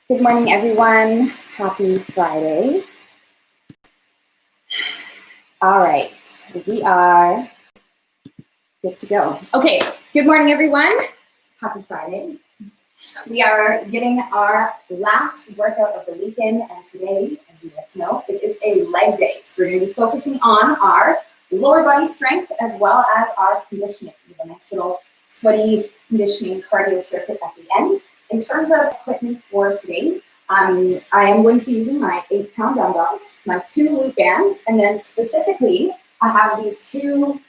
Good morning, everyone. Happy Friday. All right, we are good to go. Okay, good morning, everyone. Happy Friday. We are getting our last workout of the weekend, and today, as you guys know, it is a leg day. So we're going to be focusing on our lower body strength as well as our conditioning. We have a nice little sweaty conditioning cardio circuit at the end. In terms of equipment for today, I am going to be using my 8-pound dumbbells, my 2 loop bands, and then specifically, I have these 2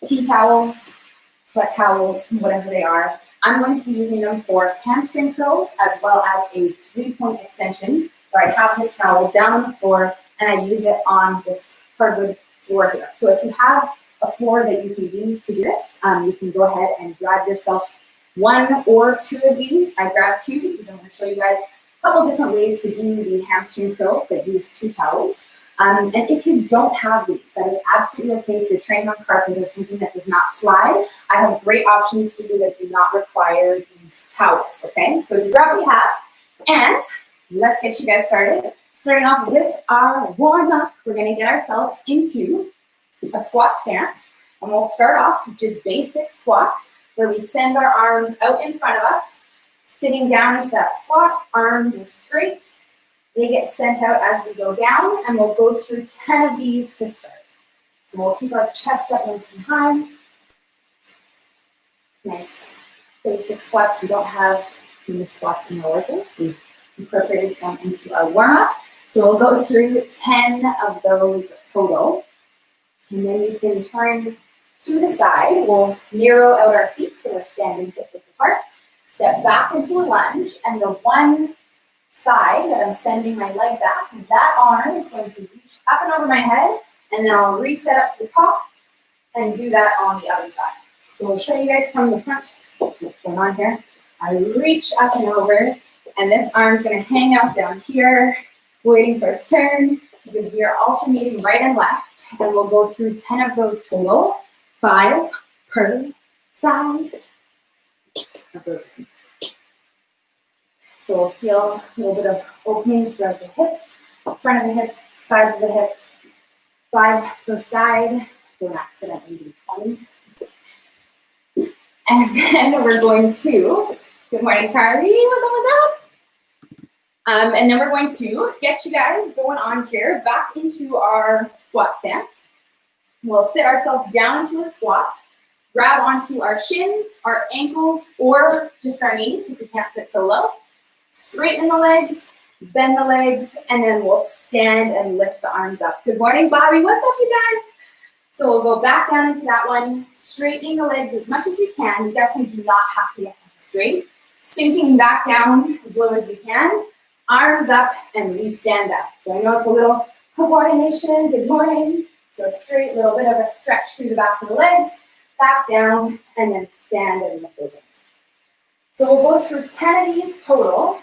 tea towels, sweat towels, whatever they are. I'm going to be using them for hamstring curls as well as a 3-point extension where I have this towel down on the floor and I use it on this hardwood floor here. So if you have a floor that you can use to do this, you can go ahead and grab yourself 1 or 2 of these. I grabbed 2 because I'm going to show you guys a couple different ways to do the hamstring curls that use 2 towels. And if you don't have these, that is absolutely okay. If you're training on carpet or something that does not slide, I have great options for you that do not require these towels, okay? So just grab what you have, and let's get you guys started. Starting off with our warm-up, we're gonna get ourselves into a squat stance, and we'll start off with just basic squats, where we send our arms out in front of us, sitting down into that squat, arms are straight. They get sent out as we go down, and we'll go through 10 of these to start. So we'll keep our chest up nice and high. Nice basic squats. We don't have any squats in our workouts. We've incorporated some into our warm-up. So we'll go through 10 of those total. And then you can turn to the side. We'll narrow out our feet so we're standing hip-width apart. Step back into a lunge, and the one side that I'm sending my leg back, that arm is going to reach up and over my head, and then I'll reset up to the top and do that on the other side. So we'll show you guys from the front. So what's going on here? I reach up and over, and this arm is going to hang out down here, waiting for its turn, because we are alternating right and left, and we'll go through 10 of those total, 5 per side of those hands. So we'll feel a little bit of opening throughout the hips, front of the hips, sides of the hips, 5 per side. Don't accidentally do 20. And then we're going to, good morning, Carly, what's up? And then we're going to get you guys going on here back into our squat stance. We'll sit ourselves down into a squat, grab onto our shins, our ankles, or just our knees if we can't sit so low. Straighten the legs, bend the legs, and then we'll stand and lift the arms up. Good morning, Bobby. What's up, you guys? So we'll go back down into that one, straightening the legs as much as we can. We definitely do not have to get them straight. Sinking back down as low as we can. Arms up, and we stand up. So I know it's a little coordination. Good morning. So straight, little bit of a stretch through the back of the legs, back down, and then stand and lift those arms. So we'll go through 10 of these total,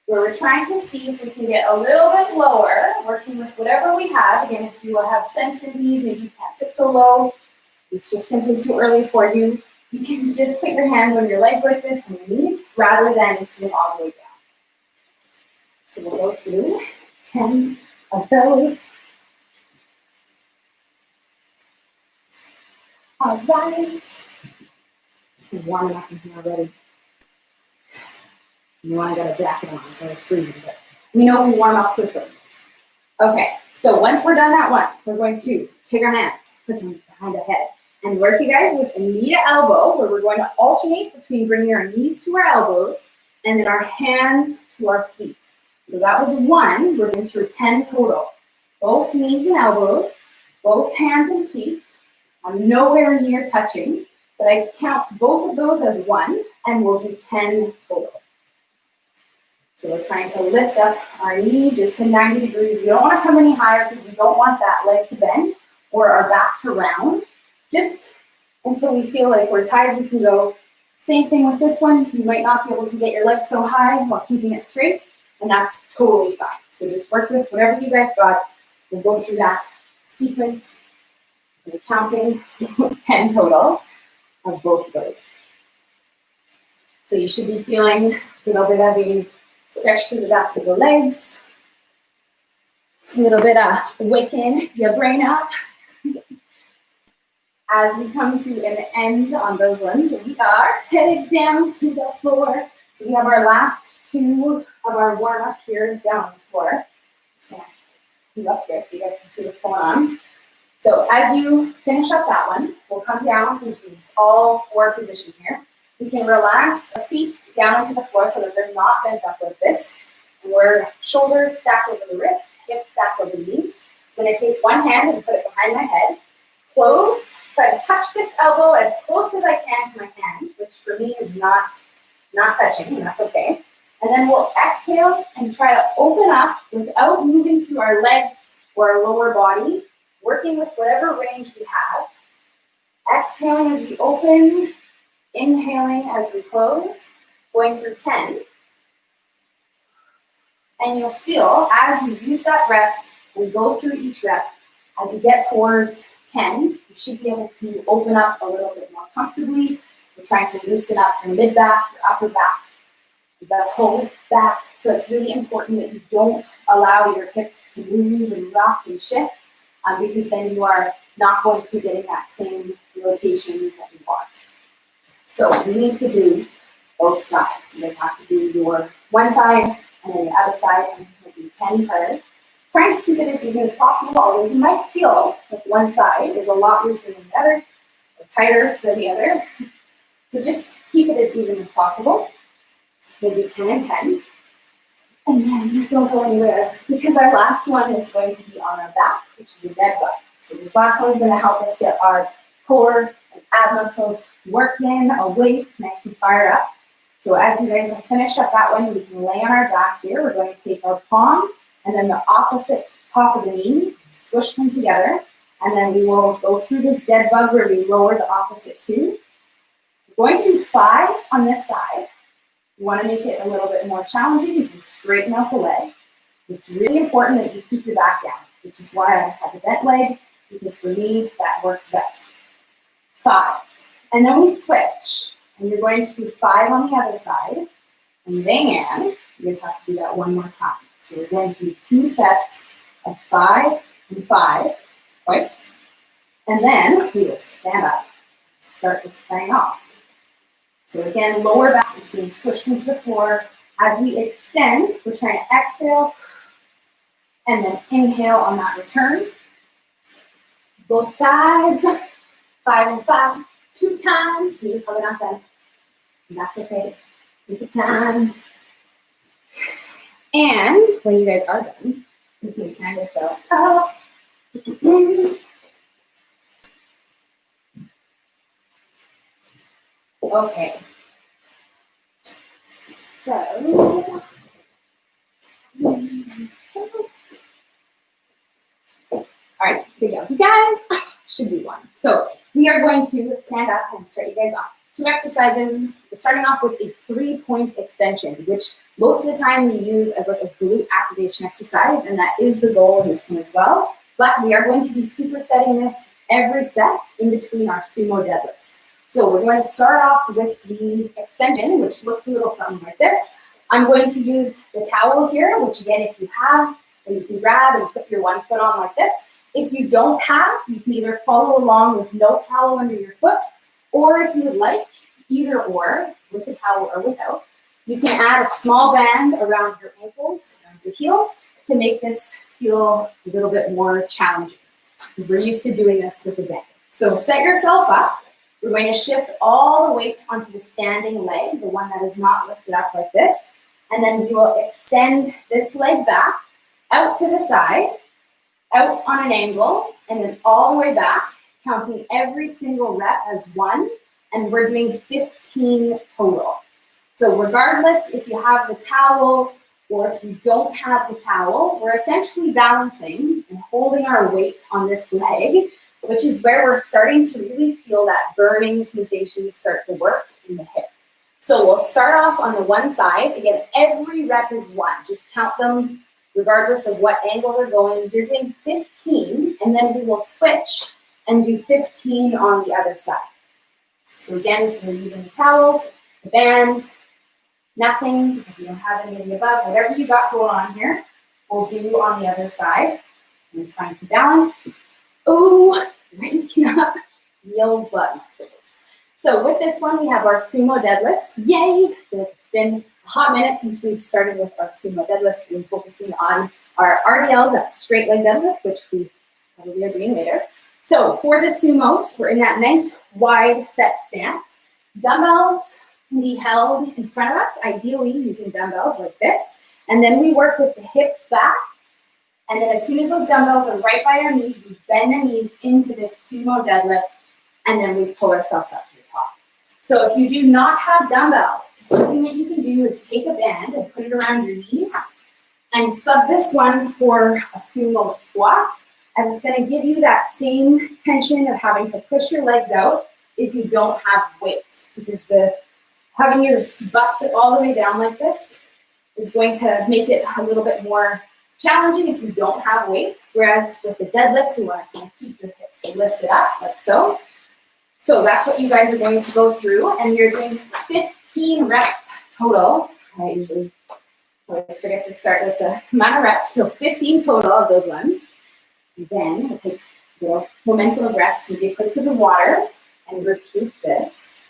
where we're trying to see if we can get a little bit lower, working with whatever we have. Again, if you have sensitive knees, maybe you can't sit so low, it's just simply too early for you, you can just put your hands on your legs like this and your knees, rather than sitting all the way down. So we'll go through 10 of those. All right. I'm warming up in here already. You know I got a jacket on, so it's freezing, but we know we warm up quickly. Okay, so once we're done that one, we're going to take our hands, put them behind our head, and work, you guys, with a knee to elbow, where we're going to alternate between bringing our knees to our elbows and then our hands to our feet. So that was 1. We're going through 10 total. Both knees and elbows, both hands and feet. I'm nowhere near touching, but I count both of those as 1, and we'll do 10 total. So we're trying to lift up our knee just to 90 degrees. We don't want to come any higher because we don't want that leg to bend or our back to round, just until we feel like we're as high as we can go. Same thing with this one. You might not be able to get your legs so high while keeping it straight, and that's totally fine. So just work with whatever you guys got. We'll go through that sequence. We're counting 10 total of both of those. So you should be feeling a little bit of a stretch through the back of the legs, a little bit of waking your brain up. As we come to an end on those ones, we are headed down to the floor. So we have our last two of our warm-up here down on the floor. Just gonna move up here so you guys can see what's going on. So as you finish up that one, we'll come down into this all four position here. We can relax our feet down onto the floor so that they're not bent up like this. And we're shoulders stacked over the wrists, hips stacked over the knees. I'm gonna take one hand and put it behind my head. Close, try to touch this elbow as close as I can to my hand, which for me is not touching, and that's okay. And then we'll exhale and try to open up without moving through our legs or our lower body, working with whatever range we have. Exhaling as we open, inhaling as we close, going through 10. And you'll feel as you use that breath, we go through each rep, as you get towards 10, you should be able to open up a little bit more comfortably. We're trying to loosen up your mid-back, your upper back, the whole back. So it's really important that you don't allow your hips to move and rock and shift because then you are not going to be getting that same rotation that you want. So we need to do both sides. You guys have to do your one side and then the other side, and we'll do 10 per. Trying to keep it as even as possible, although you might feel like one side is a lot looser than the other, or tighter than the other. So just keep it as even as possible. We'll do 10 and 10. And then don't go anywhere, because our last one is going to be on our back, which is a dead bug. So this last one is going to help us get our core and ab muscles working, awake, nice and fired up. So as you guys have finished up that one, we can lay on our back here. We're going to take our palm and then the opposite top of the knee, squish them together, and then we will go through this dead bug where we lower the opposite two. We're going to do 5 on this side. You want to make it a little bit more challenging. You can straighten out the leg. It's really important that you keep your back down, which is why I have a bent leg, because for me, that works best. 5. And then we switch. And you're going to do 5 on the other side. And then you just have to do that one more time. So we're going to do 2 sets of 5 and 5 twice. And then we will stand up, start this thing off. So again, lower back is being squished into the floor. As we extend, we're trying to exhale and then inhale on that return. Both sides, 5 and 5, 2 times. So you're probably not done. And that's okay. Take your time. And when you guys are done, you can stand yourself up. Okay. So, all right, good job. You guys should be one. So we are going to stand up and start you guys off. 2 exercises. We're starting off with a 3-point extension, which most of the time we use as like a glute activation exercise, and that is the goal in this one as well. But we are going to be supersetting this every set in between our sumo deadlifts. So we're going to start off with the extension, which looks a little something like this. I'm going to use the towel here, which again, if you have, then you can grab and put your one foot on like this. If you don't have, you can either follow along with no towel under your foot, or if you would like, either or, with the towel or without, you can add a small band around your ankles, around your heels, to make this feel a little bit more challenging, because we're used to doing this with a band. So set yourself up. We're going to shift all the weight onto the standing leg, the one that is not lifted up like this, and then we will extend this leg back, out to the side, out on an angle, and then all the way back, counting every single rep as 1, and we're doing 15 total. So regardless if you have the towel or if you don't have the towel, we're essentially balancing and holding our weight on this leg, which is where we're starting to really feel that burning sensation start to work in the hip. So we'll start off on the one side. Again, every rep is 1. Just count them regardless of what angle they're going. You're doing 15, and then we will switch and do 15 on the other side. So again, if you're using the towel, the band, nothing because you don't have any of the above. Whatever you got going on here, we'll do on the other side. I'm trying to balance. Oh, waking up the old butt muscles. So with this one, we have our sumo deadlifts. Yay! It's been a hot minute since we've started with our sumo deadlifts. We've been focusing on our RDLs, that straight leg deadlift, which we probably are doing later. So for the sumos, we're in that nice wide set stance. Dumbbells can be held in front of us, ideally using dumbbells like this. And then we work with the hips back. And then as soon as those dumbbells are right by our knees, we bend the knees into this sumo deadlift, and then we pull ourselves up to the top. So if you do not have dumbbells, something that you can do is take a band and put it around your knees and sub this one for a sumo squat, as it's going to give you that same tension of having to push your legs out if you don't have weight, because having your butt sit all the way down like this is going to make it a little bit more challenging if you don't have weight, whereas with the deadlift, you want to kind of keep your hips lifted up like so. So that's what you guys are going to go through, and you're doing 15 reps total. I usually always forget to start with the amount of reps, so 15 total of those ones. And then we'll take a little momentum of rest, maybe a quick sip of water, and repeat this.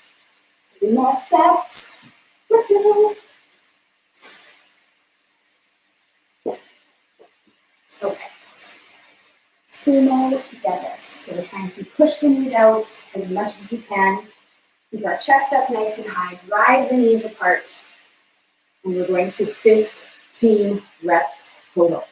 3 more sets. Woohoo! Okay. Sumo deadlifts. So we're trying to push the knees out as much as we can. Keep our chest up nice and high. Drive the knees apart. And we're going through 15 reps total.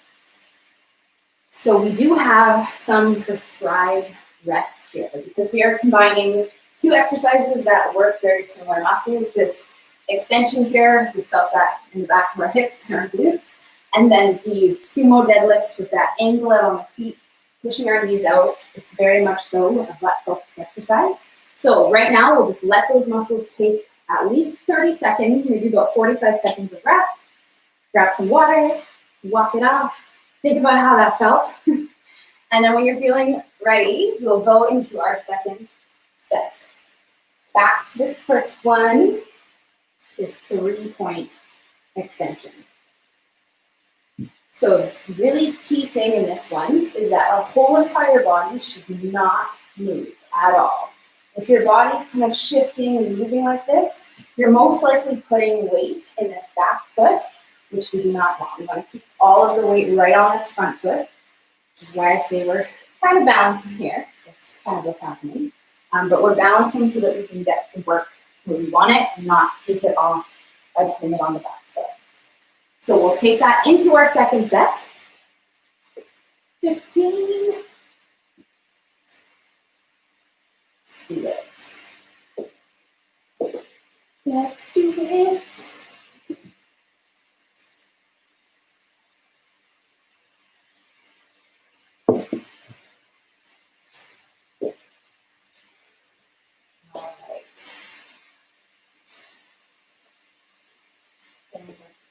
So we do have some prescribed rest here because we are combining 2 exercises that work very similar muscles. This extension here, we felt that in the back of our hips and our glutes. And then the sumo deadlifts with that angle out on the feet, pushing our knees out. It's very much so a butt-focused exercise. So right now, we'll just let those muscles take at least 30 seconds, maybe about 45 seconds of rest. Grab some water, walk it off. Think about how that felt. And then when you're feeling ready, we'll go into our second set. Back to this first one, this 3-point extension. So really key thing in this one is that our whole entire body should not move at all. If your body's kind of shifting and moving like this, you're most likely putting weight in this back foot, which we do not want. We want to keep all of the weight right on this front foot, which is why I say we're kind of balancing here. That's kind of what's happening. But we're balancing so that we can get the work where we want it and not take it off by putting it on the back foot. So we'll take that into our second set. 15. Do it. Let's do it. All right.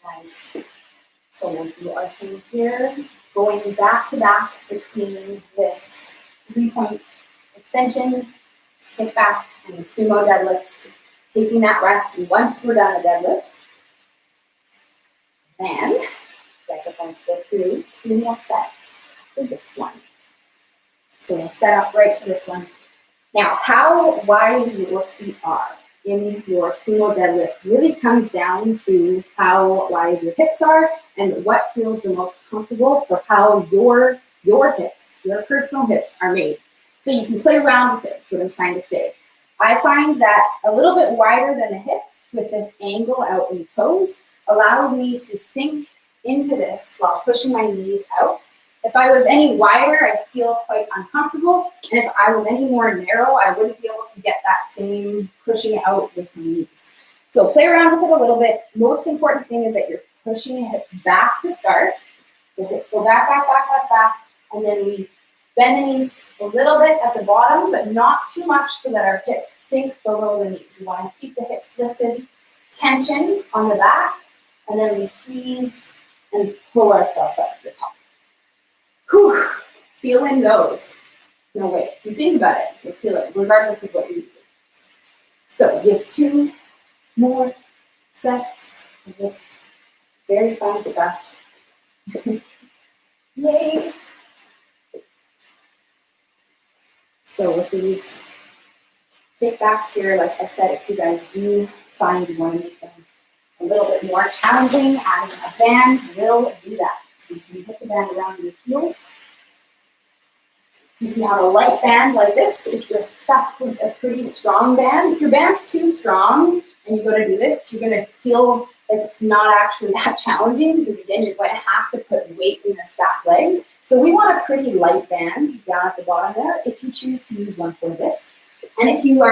Nice. So we'll do our thing here, going back to back between this 3-point extension, kick back, and the sumo deadlifts, taking that rest once we're done the deadlifts. Then you guys are going to go through 2 more sets for this one. So we'll set up right for this one. Now, how wide your feet are in your sumo deadlift really comes down to how wide your hips are and what feels the most comfortable for how your hips, your personal hips are made. So you can play around with it, that's what I'm trying to say. I find that a little bit wider than the hips with this angle out in the toes allows me to sink into this while pushing my knees out. If I was any wider, I'd feel quite uncomfortable. And if I was any more narrow, I wouldn't be able to get that same pushing out with my knees. So play around with it a little bit. Most important thing is that you're pushing your hips back to start. So hips go back, back, back, back, back. And then we bend the knees a little bit at the bottom, but not too much so that our hips sink below the knees. We want to keep the hips lifted, tension on the back, and then we squeeze and pull ourselves up to the top. Whew, feeling those. No, wait, if you think about it, you'll feel it regardless of what you're using. So we have 2 more sets. this very fun stuff. Yay! So with these kickbacks here, like I said, if you guys do find you want to make them a little bit more challenging, adding a band will do that. So you can put the band around your heels. If you have a light band like this, if you're stuck with a pretty strong band, if your band's too strong and you go to do this, you're going to feel like it's not actually that challenging because, again, you're going to have to put weight in this back leg. So we want a pretty light band down at the bottom there if you choose to use one for this. And if you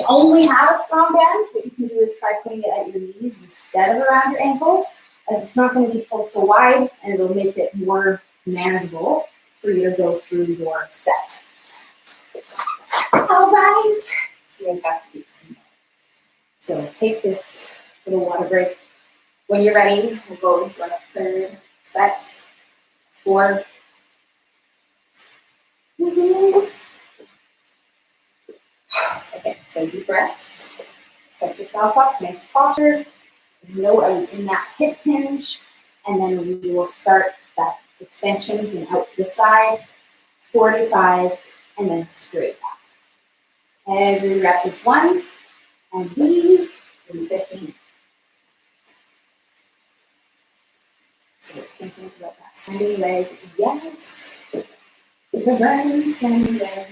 only have a strong band, what you can do is try putting it at your knees instead of around your ankles, as it's not going to be pulled so wide and it'll make it more manageable for you to go through your set. All right. So you guys have to keep some. So take this little water break. When you're ready, we'll go into our third set. 4. Okay, so deep breaths. Set yourself up, nice posture. As you know, I was in that hip hinge, and then we will start that extension and out to the side, 45, and then straight back. Every rep is 1, and we do 15. So thinking about that standing leg, yes. The burning standing leg.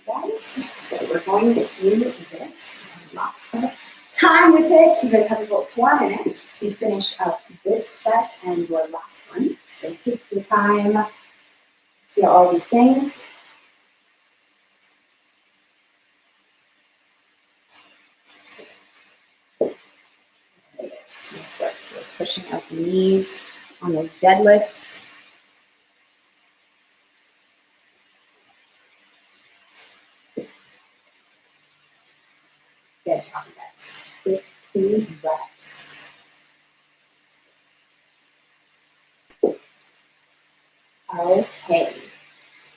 Guys, so we're going through this. Lots of time with it. You guys have about 4 minutes to finish up this set and your last one. So take your time, feel all these things. Nice work. So we're pushing out the knees on those deadlifts. Good, copy guys. 15 breaths. Okay,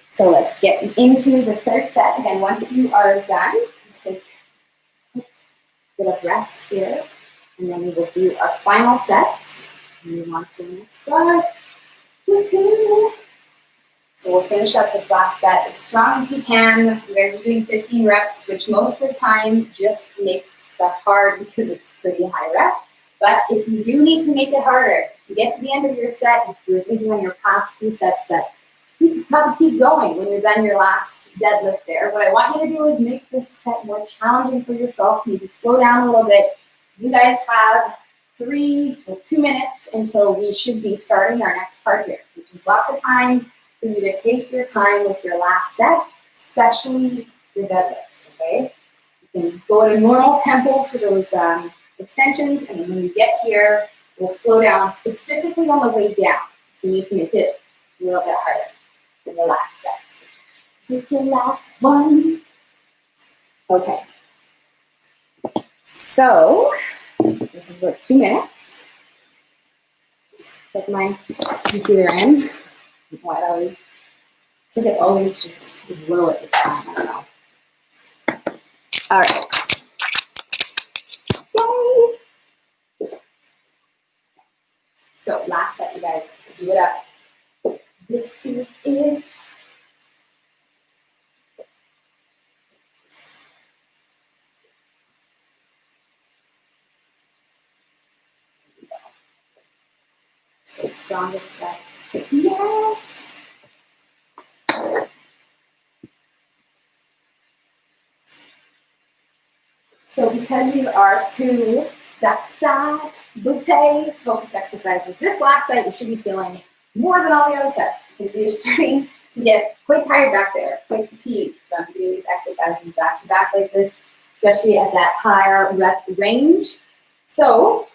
so let's get into the third set. Again, once you are done, take a bit of rest here, and then we will do our final set. Move on to the next part. Woohoo! So we'll finish up this last set as strong as we can. You guys are doing 15 reps, which most of the time just makes stuff hard because it's pretty high rep. But if you do need to make it harder, if you get to the end of your set, if you're thinking on your past few sets that you can probably keep going when you're done your last deadlift there. What I want you to do is make this set more challenging for yourself. Maybe slow down a little bit. You guys have 2 minutes until we should be starting our next part here, which is lots of time for you to take your time with your last set, especially your deadlifts, okay? You can go at a normal tempo for those extensions, and then when you get here, we'll slow down specifically on the way down. You need to make it a little bit harder than the last set. It's your last one. Okay. So, this is about 2 minutes. Put my computer in. What I was, it's like it always just is low at this time. I don't know. All right. Yay! So last set, you guys. Let's do it up. This is it. So strongest set. Yes. So because these are 2 backside, butte focused exercises, this last set you should be feeling more than all the other sets because we are starting to get quite tired back there, quite fatigued from doing these exercises back to back like this, especially at that higher rep range. So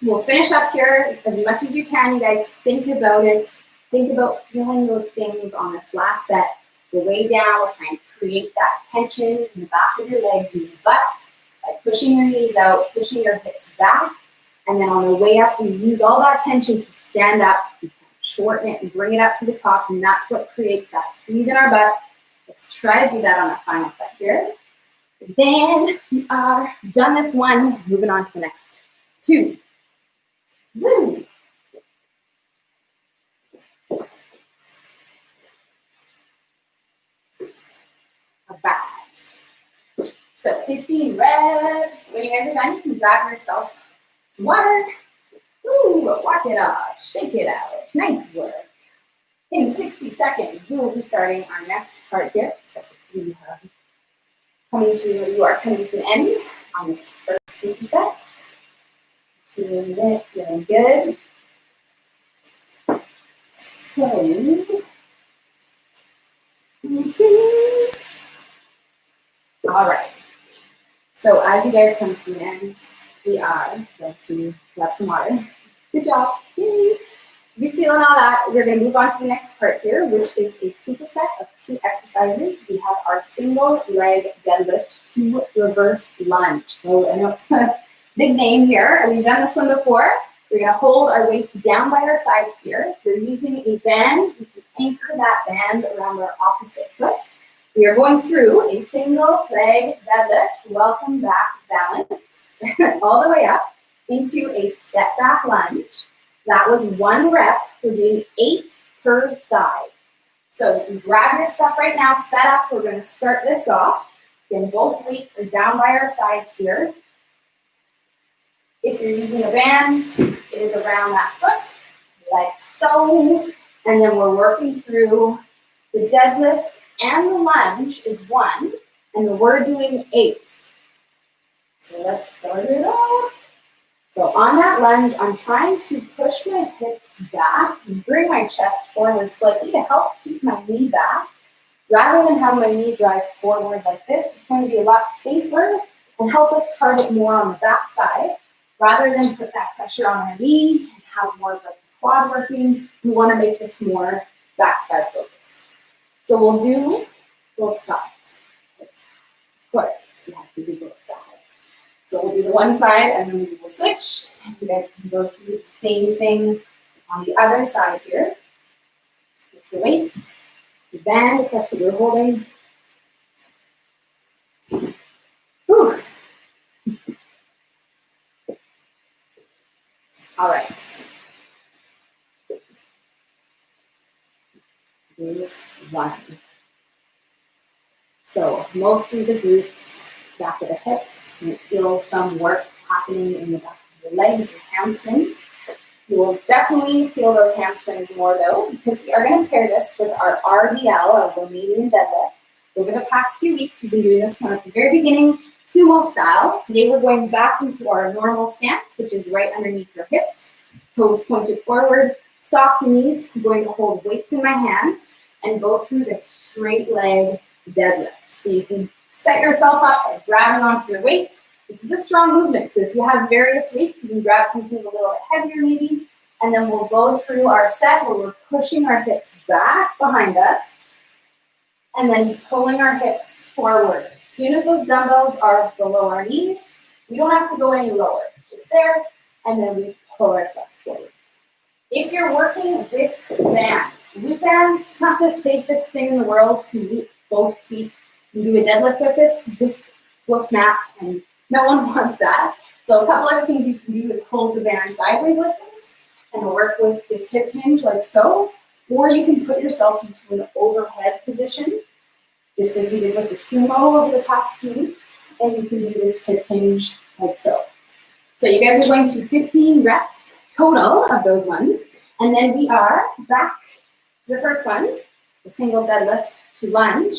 we'll finish up here as much as you can. You guys think about it. Think about feeling those things on this last set. The way down, we'll try and create that tension in the back of your legs and your butt by pushing your knees out, pushing your hips back. And then on the way up, we use all that tension to stand up, shorten it and bring it up to the top. And that's what creates that squeeze in our butt Let's try to do that on our final set here. Then we are done this one, moving on to the next two. Woo! All right. So 15 reps. When you guys are done, you can grab yourself some water. Woo! Walk it off, shake it out. Nice work. In 60 seconds, we will be starting our next part here. So you are coming to an end on this first superset. Feeling it, feeling good. So, all right. So as you guys come to an end, we are going to grab some water. Good job. Yay. Be feeling all that. We're going to move on to the next part here, which is a superset of 2 exercises. We have our single leg deadlift to reverse lunge. So I know it's a big name here. We've done this one before. We're going to hold our weights down by our sides here. If you're using a band, you can anchor that band around our opposite foot. We are going through a single leg deadlift, welcome back balance, all the way up into a step back lunge. That was 1 rep. We're doing 8 per side. So you grab your stuff right now, set up. We're going to start this off. Again, both weights are down by our sides here. If you're using a band, it is around that foot, like so. And then we're working through the deadlift and the lunge is 1, and we're doing 8. So let's start it off. So on that lunge, I'm trying to push my hips back and bring my chest forward slightly to help keep my knee back. Rather than have my knee drive forward like this, it's going to be a lot safer and help us target more on the back side. Rather than put that pressure on our knee and have more of a quad working, we want to make this more backside focus. So we'll do both sides. Of course, you have to do both sides. So we'll do the one side and then we will switch. You guys can go through the same thing on the other side here. With the weights, the band, if that's what you're holding. Whew. All right. Here's 1. So mostly the glutes, back of the hips. You feel some work happening in the back of your legs, your hamstrings. You will definitely feel those hamstrings more though, because we are going to pair this with our RDL, our Romanian deadlift. So over the past few weeks, we've been doing this one at the very beginning, sumo style. Today we're going back into our normal stance, which is right underneath your hips, toes pointed forward, soft knees. I'm going to hold weights in my hands and go through this straight leg deadlift. So you can set yourself up by grabbing onto your weights. This is a strong movement, so if you have various weights, you can grab something a little bit heavier maybe, and then we'll go through our set where we're pushing our hips back behind us, and then pulling our hips forward. As soon as those dumbbells are below our knees, we don't have to go any lower, just there, and then we pull ourselves forward. If you're working with bands, loop bands is not the safest thing in the world to loop both feet and do a deadlift with this, because this will snap and no one wants that. So a couple other things you can do is hold the band sideways like this and work with this hip hinge like so, or you can put yourself into an overhead position, just as we did with the sumo over the past few weeks, and you can do this hip hinge like so. So you guys are going through 15 reps total of those ones, and then we are back to the first one, the single deadlift to lunge,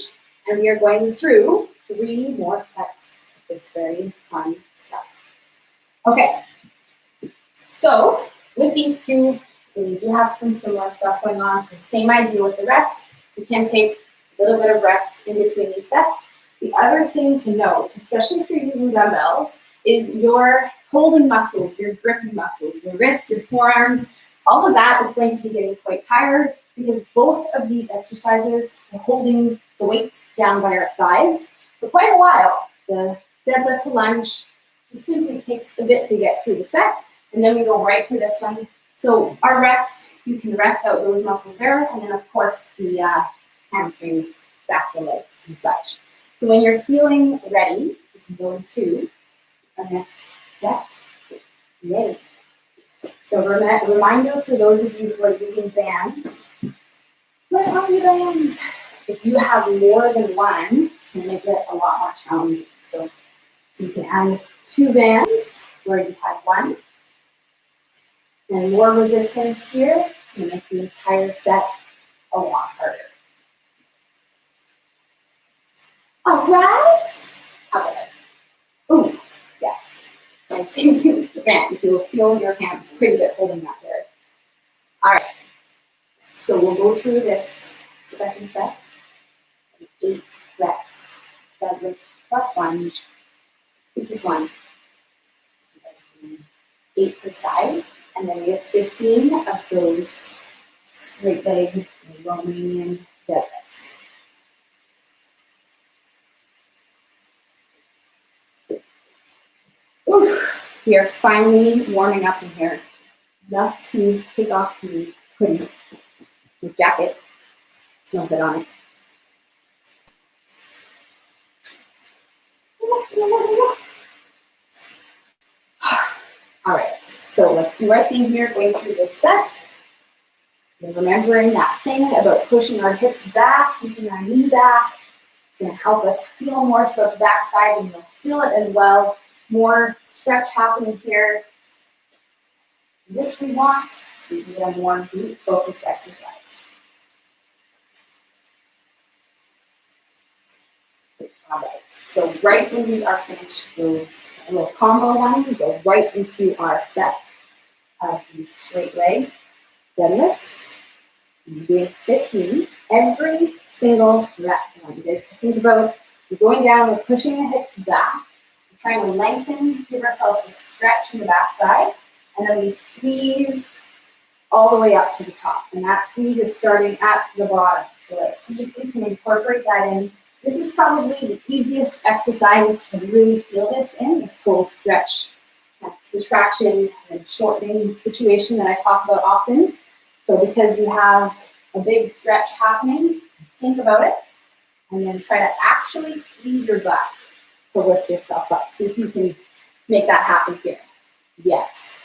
and we are going through 3 more sets of this very fun stuff. Okay, so with these two, we do have some similar stuff going on, so same idea with the rest. You can take a little bit of rest in between these sets. The other thing to note, especially if you're using dumbbells, is your holding muscles, your gripping muscles, your wrists, your forearms, all of that is going to be getting quite tired because both of these exercises are holding the weights down by our sides for quite a while. The deadlift to lunge just simply takes a bit to get through the set, and then we go right to this one. So our rest, you can rest out those muscles there, and then of course the hamstrings back the legs and such. So when you're feeling ready, you can go into our next set. Yay. So reminder for those of you who are using bands, where are your bands? If you have more than one, it's going to make it a lot more challenging. So you can add 2 bands where you had 1. And more resistance here, it's going to make the entire set a lot harder. All right. How's it? Ooh, yes. And same thing with the band. If you'll feel your hands pretty good holding that there. All right. So we'll go through this second set. 8 reps. Deadlift plus lunge. Equals 1. 8 per side. And then we have 15 of those straight leg Romanian deadlifts. Whew. We are finally warming up in here. Enough to take off the hoodie, the jacket. It's not good on it. All right, so let's do our thing here, going through this set. And remembering that thing about pushing our hips back, keeping our knee back. It's going to help us feel more throughout the back side, and you'll feel it as well. More stretch happening here, which we want, so we can get a more glute focused exercise. All right, so right when we are finished those little combo one, we go right into our set of these straight leg deadlifts. We're doing 15 every single rep. I want you guys to think about, we're going down, we're pushing the hips back, we're trying to lengthen, give ourselves a stretch in the back side, and then we squeeze all the way up to the top. And that squeeze is starting at the bottom. So let's see if we can incorporate that in. This is probably the easiest exercise to really feel this in, this whole stretch, contraction, and shortening situation that I talk about often. So because you have a big stretch happening, think about it, and then try to actually squeeze your butt to lift yourself up. See if you can make that happen here. Yes.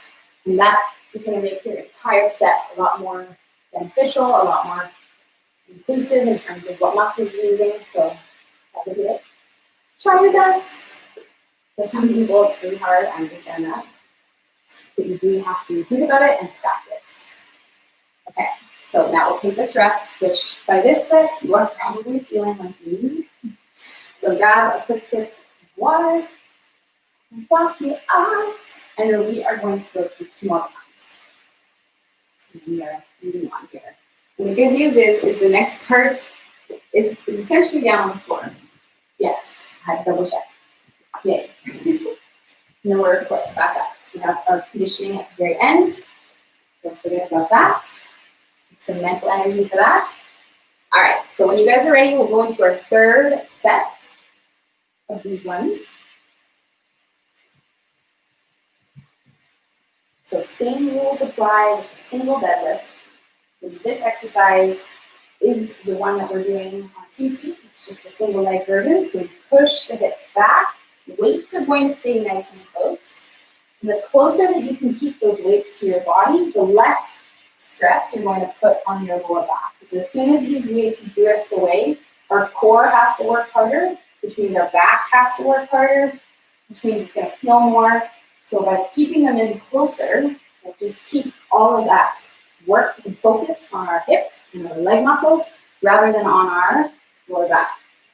And that is going to make your entire set a lot more beneficial, a lot more inclusive in terms of what muscles you're using. So that would be it. Try your best. For some people, it's really hard. I understand that. But you do have to think about it and practice. Okay, so now we'll take this rest, which by this set, you are probably feeling like you need. So grab a quick sip of water, walk it off, and we are going to go through 2 more rounds. We are moving on here. And the good news is the next part is essentially down on the floor. Yes, I had to double check. Yay. Now we're, of course, back up. So we have our conditioning at the very end. Don't forget about that. Keep some mental energy for that. All right, so when you guys are ready, we'll go into our 3rd set of these ones. So same rules apply with a single deadlift, because this exercise is the one that we're doing on 2 feet. It's just a single leg version. So you push the hips back. Weights are going to stay nice and close. And the closer that you can keep those weights to your body, the less stress you're going to put on your lower back. Because as soon as these weights drift away, our core has to work harder, which means our back has to work harder, which means it's going to feel more. So by keeping them in closer, we'll just keep all of that work and focus on our hips and our leg muscles rather than on our lower back.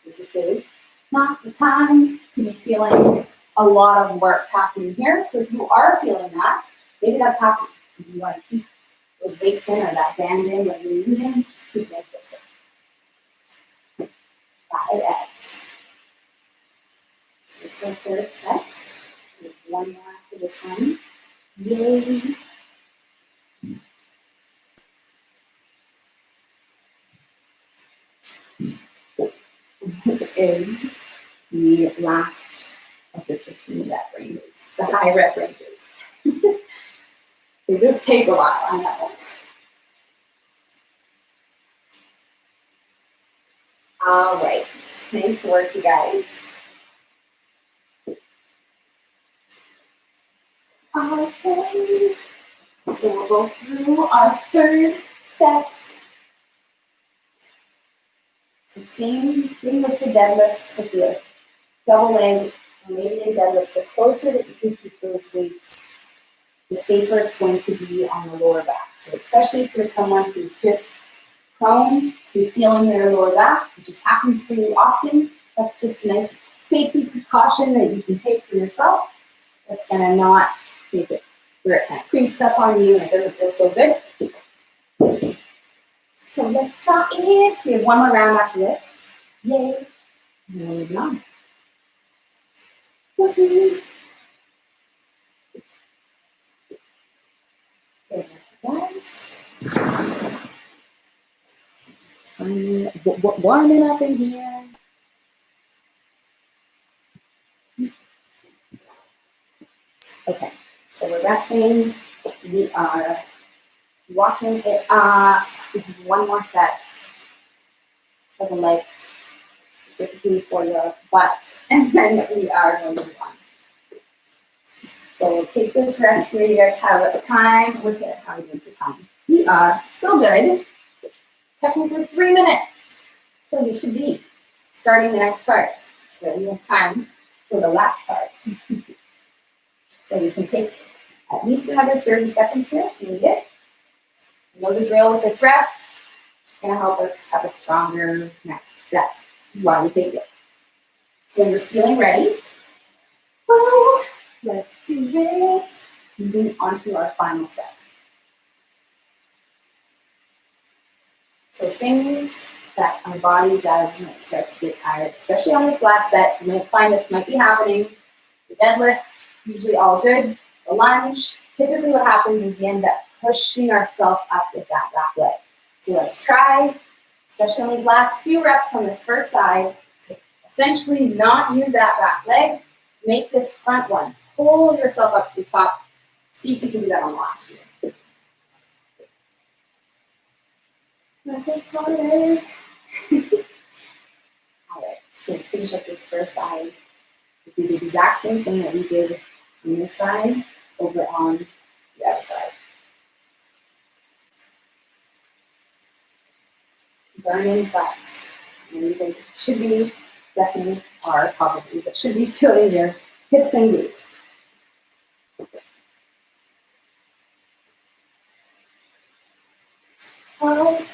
Because this is not the time to be feeling a lot of work happening here. So if you are feeling that, maybe that's happening. If you want to keep those weights in or that band in that you're using, just keep it closer. Got it. So this is our 3rd set. We have 1 more after this one. Yay. This is the last of the 15 rep ranges, the high rep ranges. They just take a while, I know. All right, nice work, you guys. Okay, so we'll go through our third set. So same thing with the deadlifts, with your double leg, or maybe in deadlifts. The closer that you can keep those weights, the safer it's going to be on the lower back. So especially if you're someone who's just prone to feeling their lower back, it just happens for you often, that's just a nice safety precaution that you can take for yourself. That's gonna not make it where it kind of creeps up on you and it doesn't feel so good. So let's try it. We have one more round after this. Yay. And then we're moving on. Woohoo. There we go, guys. It's finally warming up in here. Okay, so we're resting. We are walking it up. We have one more set for the legs, specifically for your butt, and then we are going to move on. So we'll take this rest where you guys have time with it. How are we doing for time? We are so good. Technically 3 minutes. So we should be starting the next part. So we have time for the last part. So you can take at least another 30 seconds here if you need it. You know the drill with this rest. It's just going to help us have a stronger next set. This is why we take it. So when you're feeling ready, oh, let's do it. Moving on to our final set. So things that our body does when it starts to get tired, especially on this last set, you might find this might be happening. The deadlift, usually all good. The lunge, typically what happens is we end up pushing ourselves up with that back leg. So let's try, especially on these last few reps on this first side, to essentially not use that back leg. Make this front one. Pull yourself up to the top. See if you can do that on the last few. That's it, harder. All right, so finish up this first side. We do the exact same thing that we did on this side over on the other side. Burning butts. And you guys should be, definitely are probably, but should be feeling your hips and glutes. Okay.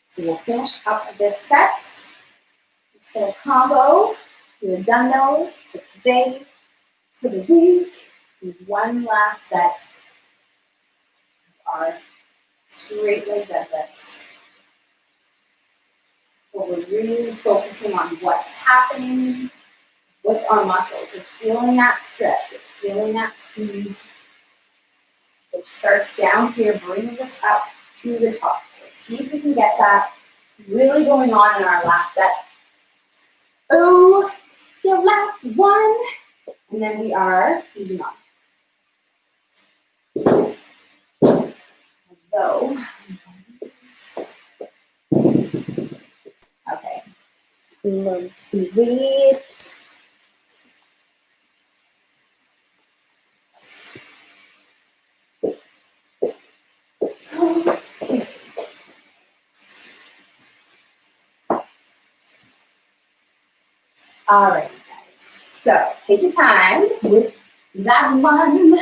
So we'll finish up this set. So combo, we're done those for today, for the week. We have one last set of our straight leg deadlifts. But we're really focusing on what's happening with our muscles. We're feeling that stretch, we're feeling that squeeze, which starts down here, brings us up to the top. So let's see if we can get that really going on in our last set. Oh, still last one. And then we are moving on. Although, okay, let's do it. Okay. All right, guys. So take your time with that one,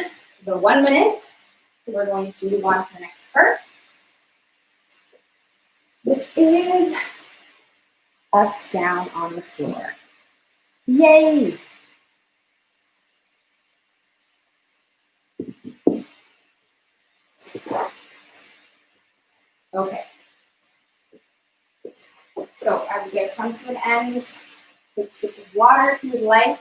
the 1 minute. So we're going to move on to the next part, which is us down on the floor. Yay! Okay. So as you guys come to an end, take a sip of water if you would like.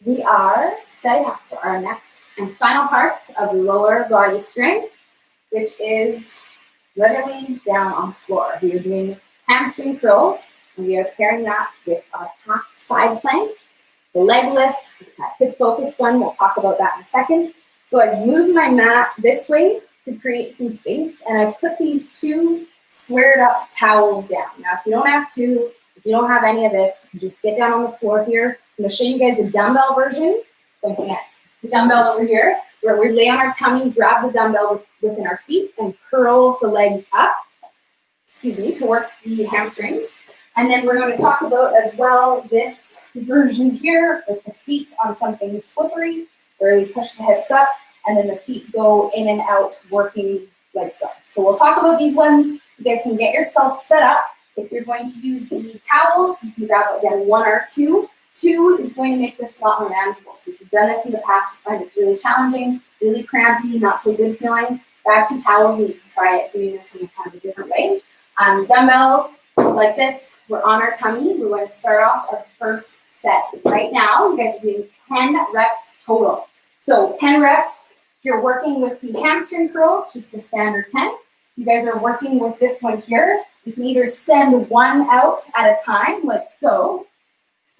We are setting up for our next and final part of lower body strength, which is literally down on the floor. We are doing hamstring curls, and we are pairing that with our half side plank, the leg lift, that hip focused one. We'll talk about that in a second. So I've moved my mat this way to create some space, and I've put these two squared up towels down. Now, if you don't have to, if you don't have any of this, just get down on the floor here. I'm going to show you guys a dumbbell version. Pointing at the dumbbell over here, where we lay on our tummy, grab the dumbbell within our feet, and curl the legs up, to work the hamstrings. And then we're going to talk about as well this version here with the feet on something slippery, where we push the hips up, and then the feet go in and out, working like so. So we'll talk about these ones. You guys can get yourself set up. If you're going to use the towels, you can grab, again, 1 or 2. 2 is going to make this a lot more manageable. So if you've done this in the past, you find it's really challenging, really crampy, not so good feeling, grab 2 towels and you can try it doing this in a kind of a different way. Dumbbell like this, we're on our tummy. We're going to start off our first set right now. You guys are doing 10 reps total. So 10 reps, if you're working with the hamstring curl, it's just a standard 10. You guys are working with this one here. You can either send 1 out at a time, like so.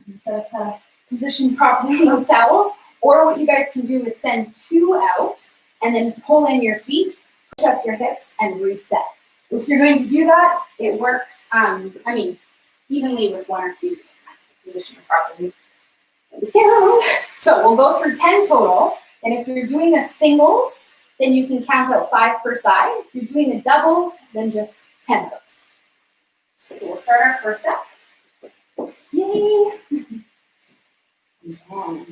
Just kind of position properly on those towels. Or what you guys can do is send 2 out and then pull in your feet, push up your hips, and reset. If you're going to do that, it works, evenly with 1 or 2, just position it properly. There we go. So we'll go through 10 total. And if you're doing the singles, then you can count out 5 per side. If you're doing the doubles, then just 10 of those. So we'll start our first set. Yay! And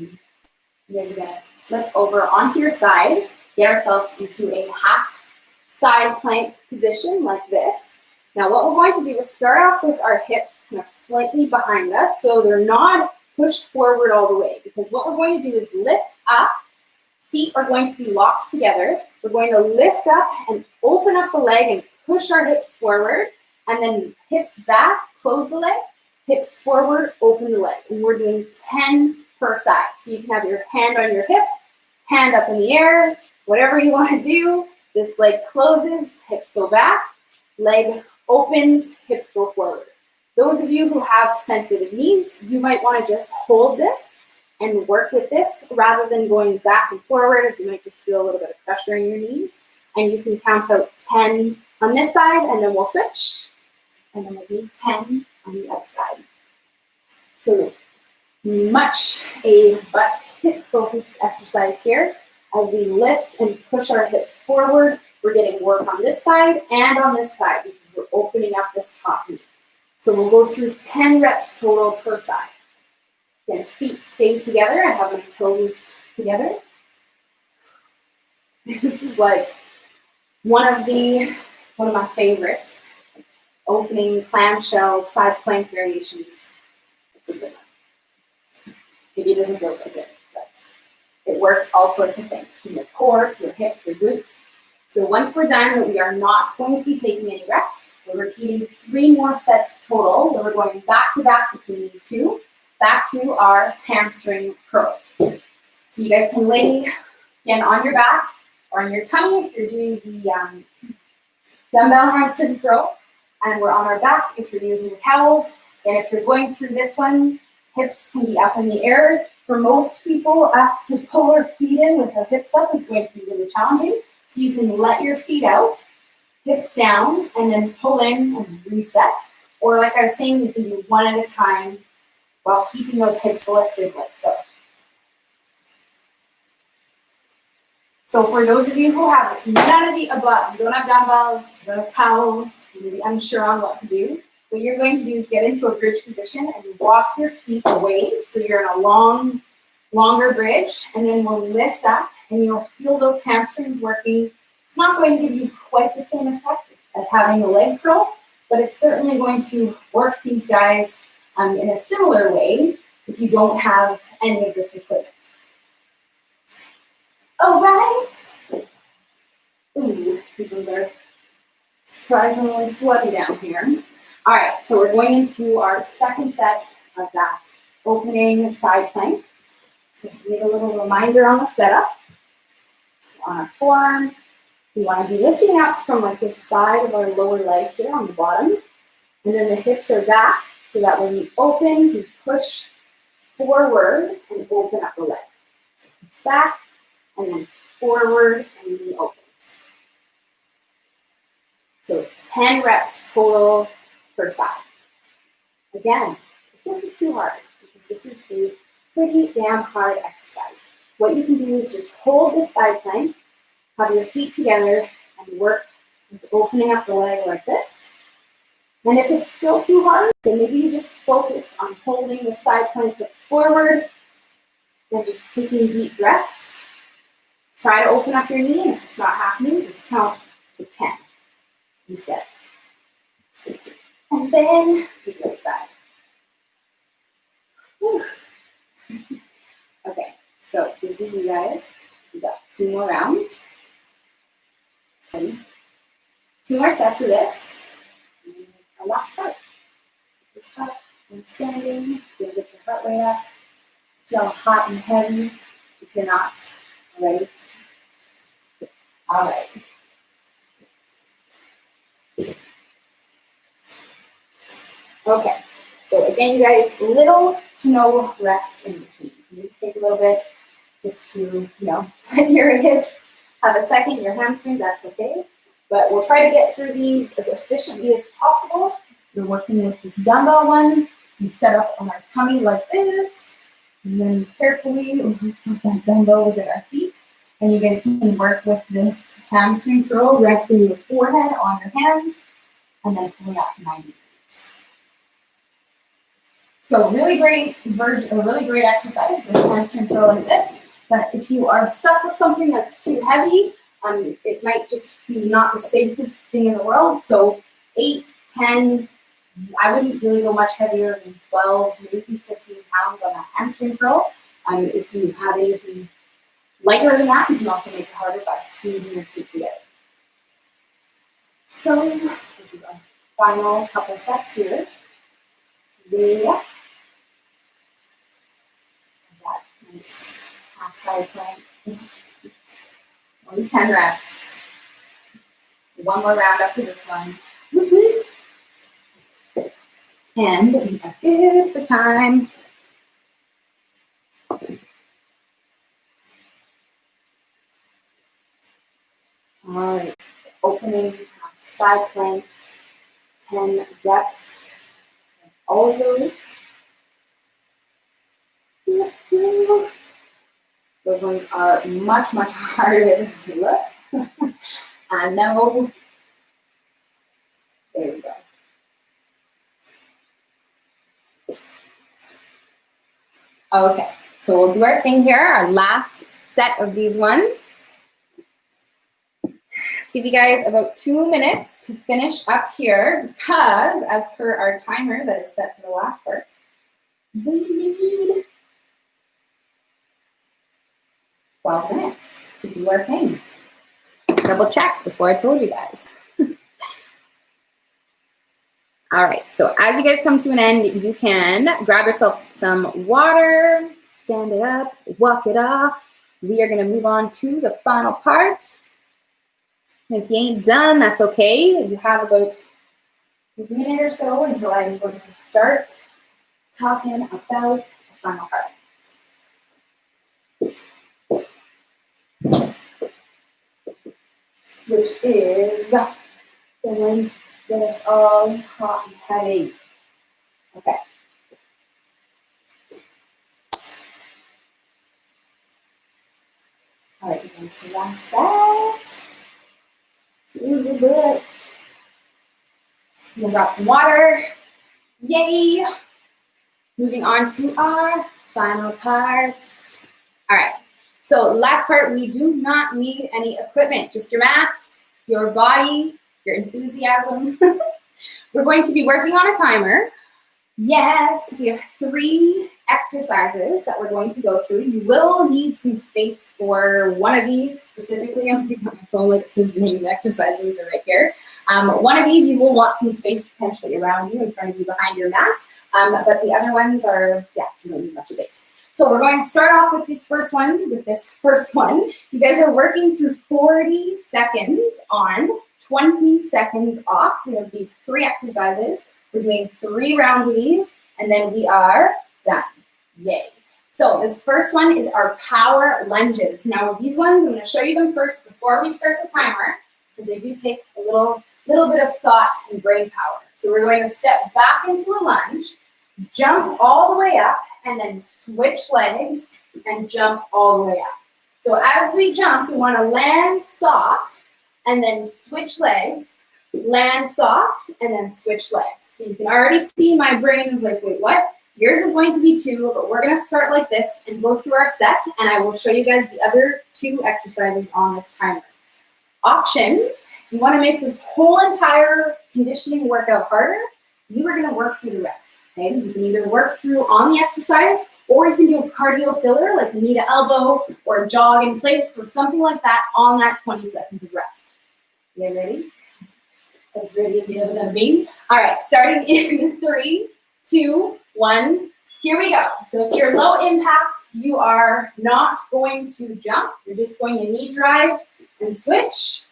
you guys are going to flip over onto your side, get ourselves into a half side plank position like this. Now what we're going to do is start off with our hips kind of slightly behind us so they're not pushed forward all the way, because what we're going to do is lift up. Feet are going to be locked together. We're going to lift up and open up the leg and push our hips forward, and then hips back, close the leg, hips forward, open the leg. And we're doing 10 per side. So you can have your hand on your hip, hand up in the air, whatever you want to do. This leg closes, hips go back, leg opens, hips go forward. Those of you who have sensitive knees, you might want to just hold this and work with this rather than going back and forward, as you might just feel a little bit of pressure in your knees. And you can count out 10 on this side, and then we'll switch. And then we'll do 10 on the other side. So much a butt hip focused exercise here. As we lift and push our hips forward, we're getting work on this side and on this side because we're opening up this top knee. So we'll go through 10 reps total per side. Again, feet stay together. I have my toes together. This is like one of my favorites. Opening clamshell side plank variations. It's a good one. Maybe it doesn't feel so good, but it works all sorts of things, from your core to your hips, your glutes. So once we're done, we are not going to be taking any rest. We're repeating 3 more sets total. We're going back to back between these 2, back to our hamstring curls. So you guys can lay again on your back or on your tummy if you're doing the dumbbell hamstring curl. And we're on our back if you're using the towels. And if you're going through this one, hips can be up in the air. For most people, us to pull our feet in with our hips up is going to be really challenging. So you can let your feet out, hips down, and then pull in and reset. Or like I was saying, you can do 1 at a time while keeping those hips lifted like so. So for those of you who have none of the above, you don't have dumbbells, you don't have towels, you're maybe unsure on what to do, what you're going to do is get into a bridge position and walk your feet away so you're in a longer bridge, and then we'll lift up and you'll feel those hamstrings working. It's not going to give you quite the same effect as having a leg curl, but it's certainly going to work these guys in a similar way if you don't have any of this equipment. All right. Ooh, these ones are surprisingly sweaty down here. All right, so we're going into our second set of that opening side plank. So we need a little reminder on the setup. On our forearm, we want to be lifting up from like this side of our lower leg here on the bottom. And then the hips are back so that when we open, we push forward and open up the leg. So hips back, and then forward and knee opens. So 10 reps total per side. Again, if this is too hard, because this is a pretty damn hard exercise, what you can do is just hold this side plank, have your feet together, and work with opening up the leg like this. And if it's still too hard, then maybe you just focus on holding the side plank hips forward and just taking deep breaths. Try to open up your knee, and if it's not happening, just count to 10 instead. And then do the other side. Whew. Okay, so this is you guys. We got 2 more rounds. 2 more sets of this. And our last part. This up and standing. You'll get your heart rate up. Feel hot and heavy. If you're not already. All right. Okay, so again, you guys, little to no rest in between. You need to take a little bit just to, let your hips have a second, your hamstrings, that's okay. But we'll try to get through these as efficiently as possible. We're working with this dumbbell one. We set up on our tummy like this, and then carefully lift up that dumbbell within our feet. And you guys can work with this hamstring curl, resting your forehead on your hands, and then pulling out to 90 degrees. So really great exercise, this hamstring curl like this. But if you are stuck with something that's too heavy, it might just be not the safest thing in the world. So 8, 10, I wouldn't really go much heavier than 12, maybe 15 pounds on a hamstring curl. If you have anything lighter than that, you can also make it harder by squeezing your feet together. So we'll do our final couple sets here. Yeah. That nice half side plank. Only 10 reps. 1 more round after this one. And we are good for time. All right, opening side planks, 10 reps, all of those. Those ones are much, much harder than they look. I know. There we go. Okay, so we'll do our thing here, our last set of these ones. Give you guys about 2 minutes to finish up here because as per our timer that is set for the last part, we need 12 minutes to do our thing. Double check before I told you guys. All right, so as you guys come to an end, you can grab yourself some water, stand it up, walk it off. We are gonna move on to the final part. If you ain't done, that's okay. You have about a minute or so until I'm going to start talking about the final part, which is going to get us all hot and heavy. Okay. All right, again, so last set. Through the butt. I'm gonna grab some water. Yay! Moving on to our final part. All right, so last part, we do not need any equipment, just your mats, your body, your enthusiasm. We're going to be working on a timer. Yes, we have 3 exercises that we're going to go through. You will need some space for one of these specifically. I'm looking at my phone like it says the name of the exercises, they're right here. One of these you will want some space potentially around you, in front of you, behind your mat. But the other ones are, you don't need much space. So we're going to start off with this first one. You guys are working through 40 seconds on, 20 seconds off. We have these 3 exercises. We're doing 3 rounds of these, and then we are done. Yay. So this first one is our power lunges. Now these ones, I'm going to show you them first before we start the timer, because they do take a little little bit of thought and brain power. So we're going to step back into a lunge, jump all the way up, and then switch legs and jump all the way up. So as we jump, we want to land soft and then switch legs, land soft and then switch legs. So you can already see my brain is like, wait, what? Yours is going to be 2, but we're going to start like this and go through our set, and I will show you guys the other 2 exercises on this timer. Options, if you want to make this whole entire conditioning workout harder, you are going to work through the rest. Okay? You can either work through on the exercise, or you can do a cardio filler like a knee to elbow or a jog in place or something like that on that 20 seconds of rest. You guys ready? As ready as you ever gonna be. All right, starting in 3, 2, 1. Here we go. So if you're low impact, you are not going to jump. You're just going to knee drive and switch.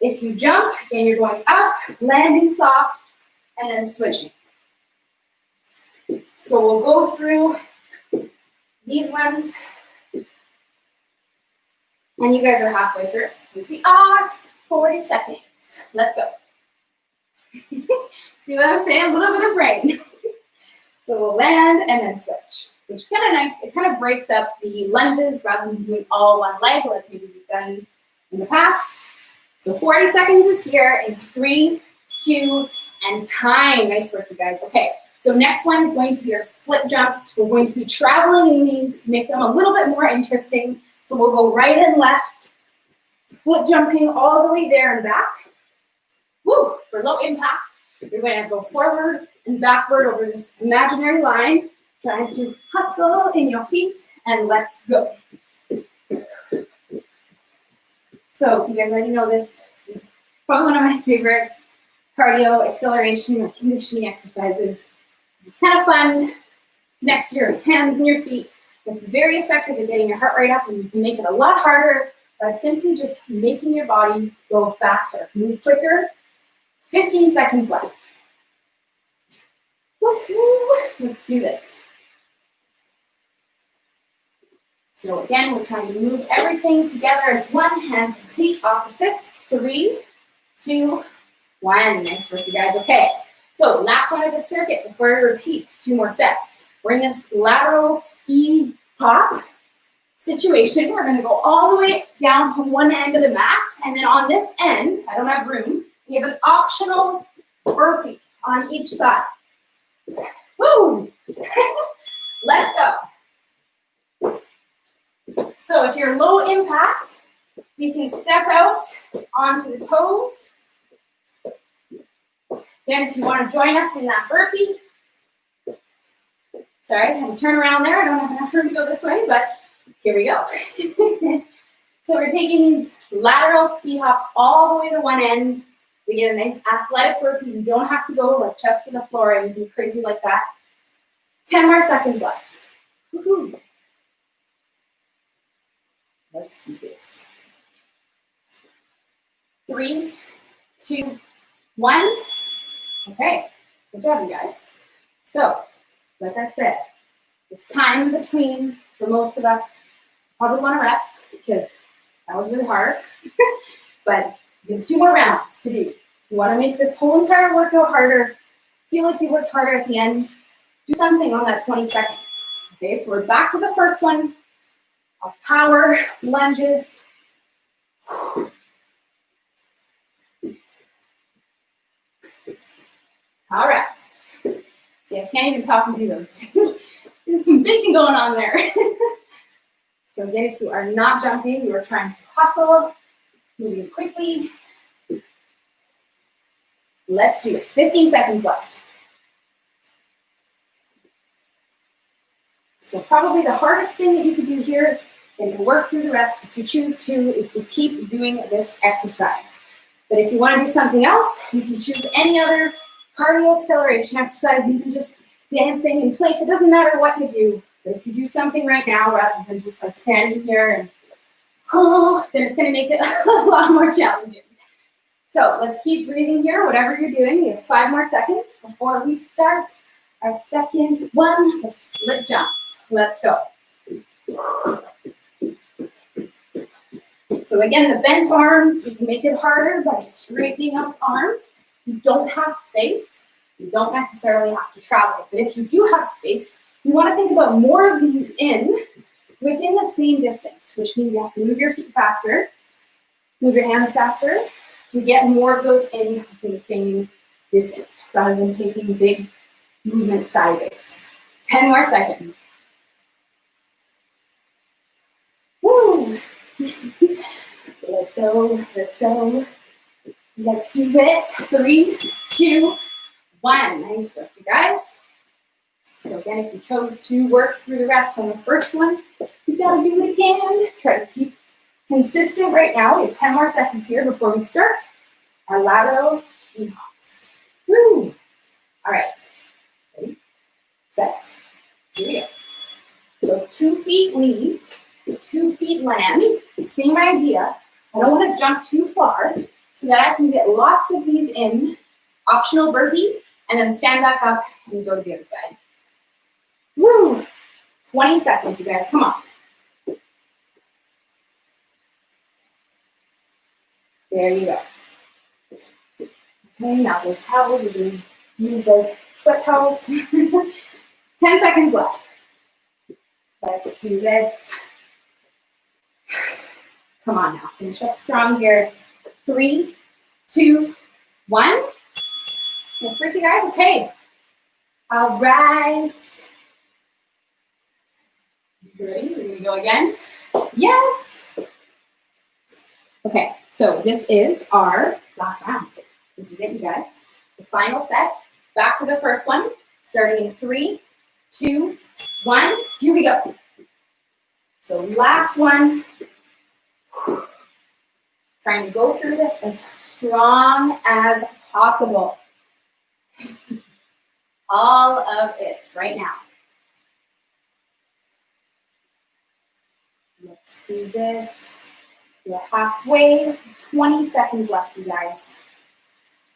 If you jump, then you're going up, landing soft, and then switching. So we'll go through these ones. And you guys are halfway through. Because we are 40 seconds. Let's go. See what I'm saying? A little bit of brain. So we'll land and then switch, which is kind of nice. It kind of breaks up the lunges rather than doing all one leg like maybe we've done in the past. So 40 seconds is here in 3, 2, and time. Nice work, you guys. Okay, so next one is going to be our split jumps. We're going to be traveling in these to make them a little bit more interesting. So we'll go right and left, split jumping all the way there and back. Woo! For low impact, you're going to go forward and backward over this imaginary line, trying to hustle in your feet, and let's go. So if you guys already know this is probably one of my favorite cardio acceleration and conditioning exercises. It's kind of fun. Connects your hands and your feet. It's very effective at getting your heart rate up, and you can make it a lot harder by simply just making your body go faster, move quicker. 15 seconds left. Woo-hoo. Let's do this. So again, we're trying to move everything together as one, hands and feet opposites. 3, 2, 1. Nice work, you guys. Okay, so last one of the circuit before I repeat. 2 more sets. We're in this lateral ski hop situation. We're going to go all the way down to one end of the mat, and then on this end, I don't have room, we have an optional burpee on each side. Woo! Let's go. So if you're low impact, you can step out onto the toes. Then if you want to join us in that burpee, sorry, I had to turn around there. I don't have enough room to go this way, but here we go. So we're taking these lateral ski hops all the way to one end. We get a nice athletic burpee. You don't have to go like chest to the floor or anything crazy like that. 10 more seconds left. Woo-hoo. Let's do this. 3, 2, 1. Okay, good job, you guys. So, like I said, this time in between, for most of us, probably want to rest because that was really hard. But you have 2 more rounds to do. You want to make this whole entire workout harder, feel like you worked harder at the end, do something on that 20 seconds. Okay, so we're back to the first one. Our power lunges. All right. See, I can't even talk and do those. There's some thinking going on there. So again, if you are not jumping, you are trying to hustle, moving quickly. Let's do it. 15 seconds left. So probably the hardest thing that you could do here, and you can work through the rest if you choose to, is to keep doing this exercise. But if you want to do something else, you can choose any other cardio acceleration exercise. You can just dancing in place. It doesn't matter what you do. But if you do something right now rather than just like standing here and then it's going to make it a lot more challenging. So let's keep breathing here, whatever you're doing. We have 5 more seconds before we start our second one, the split jumps. Let's go. So again, the bent arms, we can make it harder by straightening up arms. You don't have space, you don't necessarily have to travel. But if you do have space, you want to think about more of these in within the same distance, which means you have to move your feet faster, move your hands faster to get more of those in within the same distance rather than taking big movements sideways. 10 more seconds. Woo! Let's go, let's go. Let's do it. 3, 2, 1. Nice work, you guys. So again, if you chose to work through the rest on the first one, you gotta do it again. Try to keep consistent right now. We have 10 more seconds here before we start our lateral speed hops. Woo! All right. Ready, set, here we go. So 2 feet leave, 2 feet land. Same idea. I don't want to jump too far so that I can get lots of these in. Optional burpee, and then stand back up and go to the other side. Woo! 20 seconds, you guys. Come on. There you go. Okay, now those towels are being used as sweat towels. 10 seconds left. Let's do this. Come on now, finish up strong here. 3, 2, 1. Let's work, you guys. Okay. All right. Ready? We're gonna go again. Yes. Okay, so this is our last round. This is it, you guys. The final set. Back to the first one. Starting in 3, 2, 1. Here we go. So last one. Trying to go through this as strong as possible. All of it right now. Let's do this. We're halfway. 20 seconds left, you guys.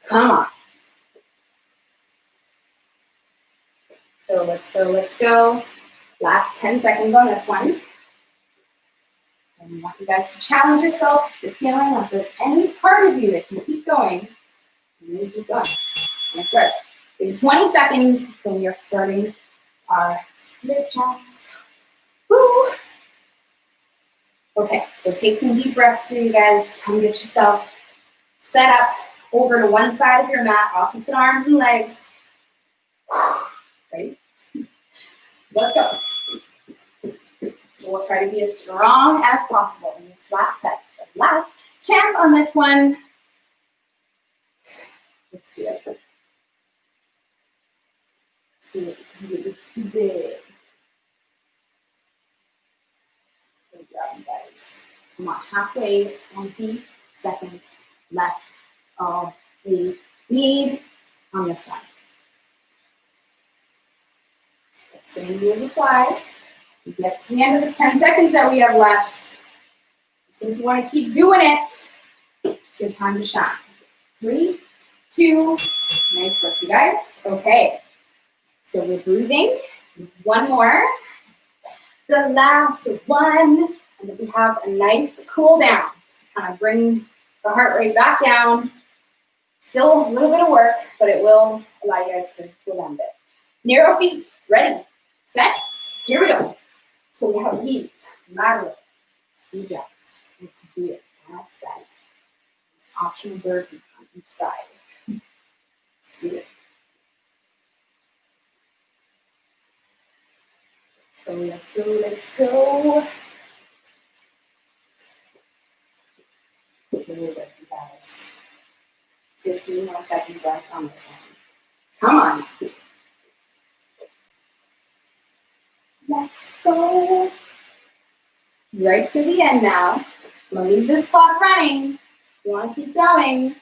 Come on. So let's go, let's go. Last 10 seconds on this one. And I want you guys to challenge yourself. If you're feeling like there's any part of you that can keep going, you need to keep going. Nice work. In 20 seconds, then we're starting our split jumps. Woo! Okay, so take some deep breaths here, you guys. Come get yourself set up over to one side of your mat, opposite arms and legs. Ready? Let's go. So we'll try to be as strong as possible in this last set. The last chance on this one. Let's do it. Let's do it. Let's do it. Let's do it. Good job, you guys. Come on, halfway, 20 seconds left. All we need on this side. Same rules apply. You get to the end of this 10 seconds that we have left. If you want to keep doing it, it's your time to shine. 3, 2, nice work, you guys. Okay, so we're breathing. One more. The last one. And then we have a nice cool down to kind of bring the heart rate back down. Still a little bit of work, but it will allow you guys to cool down a bit. Narrow feet, ready, set, here we go. So we have leads, lateral, speed jumps. Let's do it. Last set. It's optional burpee on each side. Let's do it. Let's go, let's go, let's go. Good work, you guys. 15 more seconds left on this one. Come on. Let's go. Right to the end now. I'm gonna leave this clock running. You wanna keep going.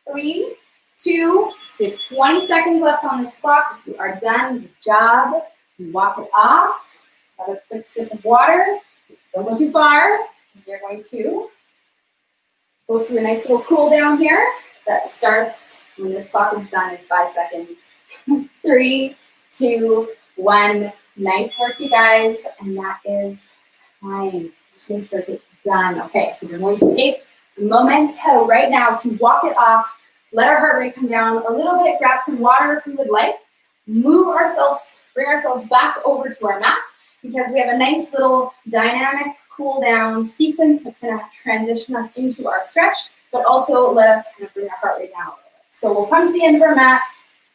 3, 2, we have 20 seconds left on this clock. If you are done, good job. You walk it off. Have a quick sip of water. Don't go too far, because we're going to go through a nice little cool down here that starts when this clock is done in 5 seconds. 3, 2, 1. Nice work, you guys. And that is time. Just gonna start Done. Okay, so we're going to take a moment right now to walk it off. Let our heart rate come down a little bit. Grab some water if we would like. Move ourselves, bring ourselves back over to our mat because we have a nice little dynamic cool down sequence that's going to transition us into our stretch, but also let us kind of bring our heart rate down a little bit. So we'll come to the end of our mat,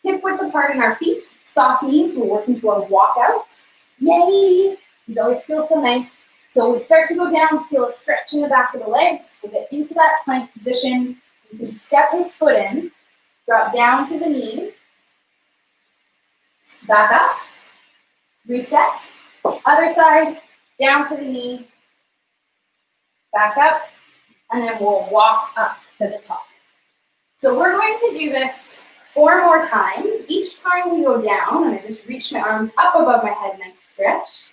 hip width apart in our feet, soft knees. We'll work into our walkout. Yay! These always feel so nice. So we start to go down, feel a stretch in the back of the legs. We'll get into that plank position. You can step this foot in, drop down to the knee, back up, reset, other side, down to the knee, back up, and then we'll walk up to the top. So we're going to do this 4 more times. Each time we go down, and I just reach my arms up above my head and then stretch.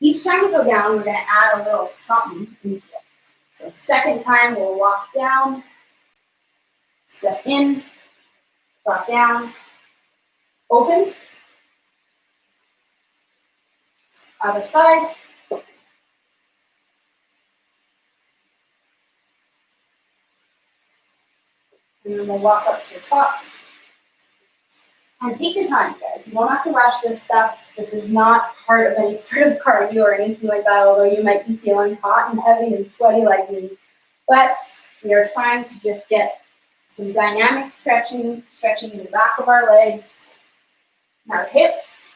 Each time we go down, we're going to add a little something into it. So second time, we'll walk down, step in, drop down, open, other side, and then we'll walk up to the top. And take your time, guys. You don't have to rush this stuff. This is not part of any sort of cardio or anything like that, although you might be feeling hot and heavy and sweaty like me. But we are trying to just get some dynamic stretching in the back of our legs, our hips,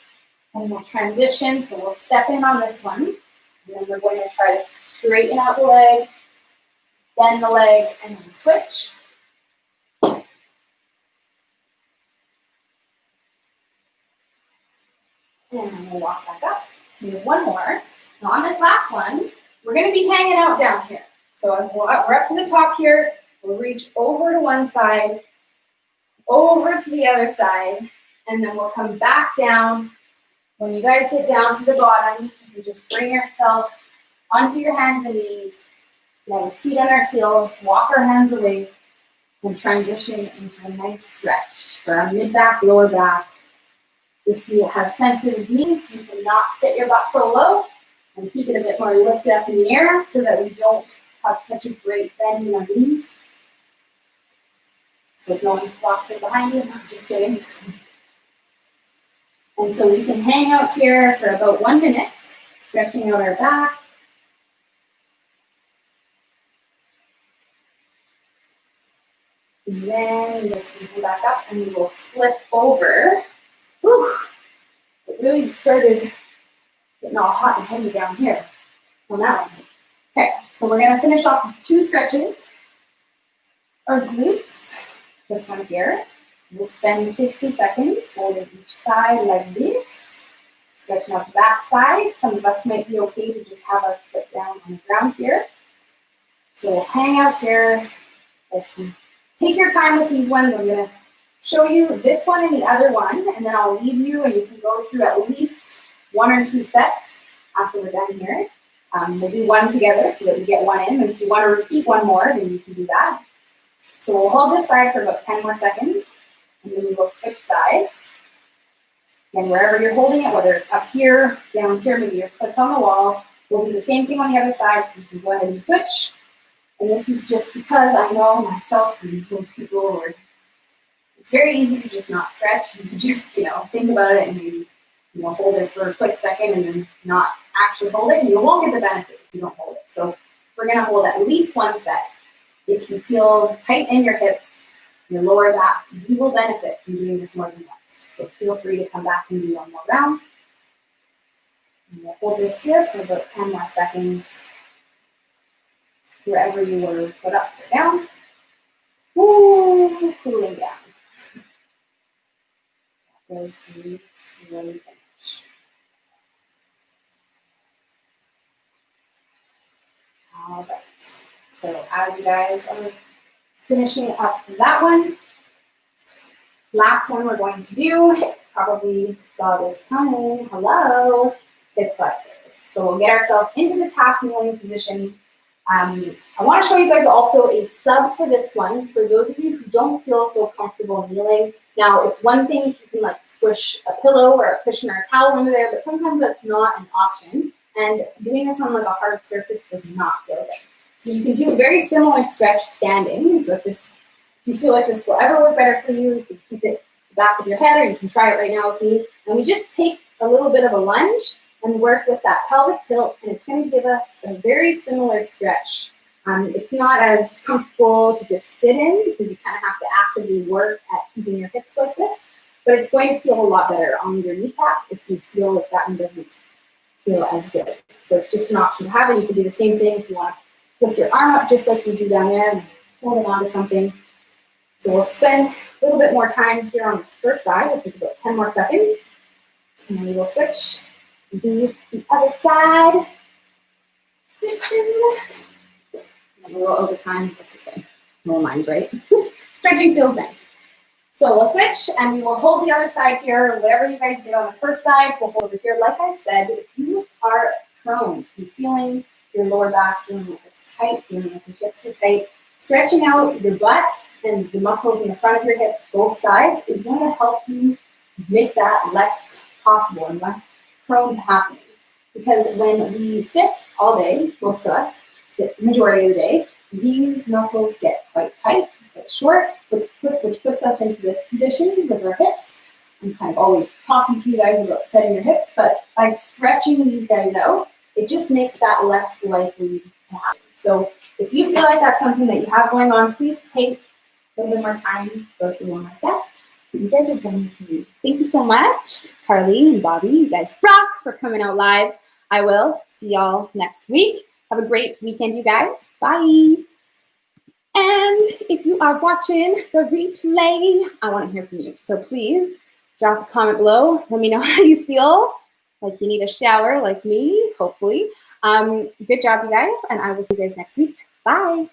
and we'll transition. So we'll step in on this one, and then we're going to try to straighten out the leg, bend the leg, and then switch. And then we'll walk back up. We have one more. Now on this last one, we're going to be hanging out down here. So we're up to the top here. We'll reach over to one side, over to the other side, and then we'll come back down. When you guys get down to the bottom, you just bring yourself onto your hands and knees. Let us seat on our heels, walk our hands away, and transition into a nice stretch for our mid-back, lower back. If you have sensitive knees, you cannot sit your butt so low and keep it a bit more lifted up in the air so that we don't have such a great bend in our knees. So no one blocks it behind you. I'm just kidding. And so we can hang out here for about 1 minute, stretching out our back. And then we just come back up and we will flip over. Whew, it really started getting all hot and heavy down here on that one. Okay, so we're gonna finish off with 2 stretches. Our glutes, this one here. We'll spend 60 seconds holding each side like this. Stretching out the back side. Some of us might be okay to just have our foot down on the ground here. So we'll hang out here. Take your time with these ones. I'm gonna show you this one and the other one, and then I'll leave you and you can go through at least 1 or 2 sets after we're done here. We'll do one together so that we get one in, and if you want to repeat one more, then you can do that. So we'll hold this side for about 10 more seconds, and then we will switch sides. And wherever you're holding it, whether it's up here, down here, maybe your foot's on the wall, we'll do the same thing on the other side, so you can go ahead and switch. And this is just because I know myself and most people, it's very easy to just not stretch and to just, think about it and maybe, hold it for a quick second and then not actually hold it. And you won't get the benefit if you don't hold it. So we're going to hold at least 1 set. If you feel tight in your hips, your lower back, you will benefit from doing this more than once. So feel free to come back and do one more round. And we'll hold this here for about 10 more seconds. Wherever you were put up or down. Ooh, cooling down. That was the slow finish. All right. So as you guys are finishing up that one, last one we're going to do, probably saw this coming, hello, hip flexors. So we'll get ourselves into this half kneeling position. I want to show you guys also a sub for this one, for those of you who don't feel so comfortable kneeling. Now, it's one thing if you can squish a pillow or a cushion or a towel under there, but sometimes that's not an option. And doing this on a hard surface does not feel good. So you can do a very similar stretch standing. So if you feel like this will ever work better for you, you can keep it at the back of your head, or you can try it right now with me. And we just take a little bit of a lunge and work with that pelvic tilt, and it's going to give us a very similar stretch. It's not as comfortable to just sit in because you kind of have to actively work at keeping your hips like this, but it's going to feel a lot better on your kneecap if you feel like that one doesn't feel as good. So it's just an option to have it. You can do the same thing if you want to lift your arm up just like we do down there and holding on to something. So we'll spend a little bit more time here on this first side. We'll take about 10 more seconds, and then we will switch and do the other side. Switching. A little over time, that's okay. No minds, right? Stretching feels nice. So we'll switch and we will hold the other side here. Whatever you guys did on the first side, we'll hold it here. Like I said, if you are prone to feeling your lower back, feeling like it's tight, feeling like your hips are tight, stretching out your butt and the muscles in the front of your hips, both sides, is going to help you make that less possible and less prone to happening. Because when we sit all day, most of us sit the majority of the day, these muscles get quite tight, quite short, which puts us into this position with our hips. I'm kind of always talking to you guys about setting your hips, but by stretching these guys out, it just makes that less likely to happen. So if you feel like that's something that you have going on, please take a little bit more time to go through one more set. You guys are done with me. Thank you so much, Carly and Bobby. You guys rock for coming out live. I will see y'all next week. Have a great weekend, you guys. Bye. And if you are watching the replay, I want to hear from you. So please drop a comment below. Let me know how you feel. Like you need a shower like me, hopefully. Good job, you guys. And I will see you guys next week. Bye.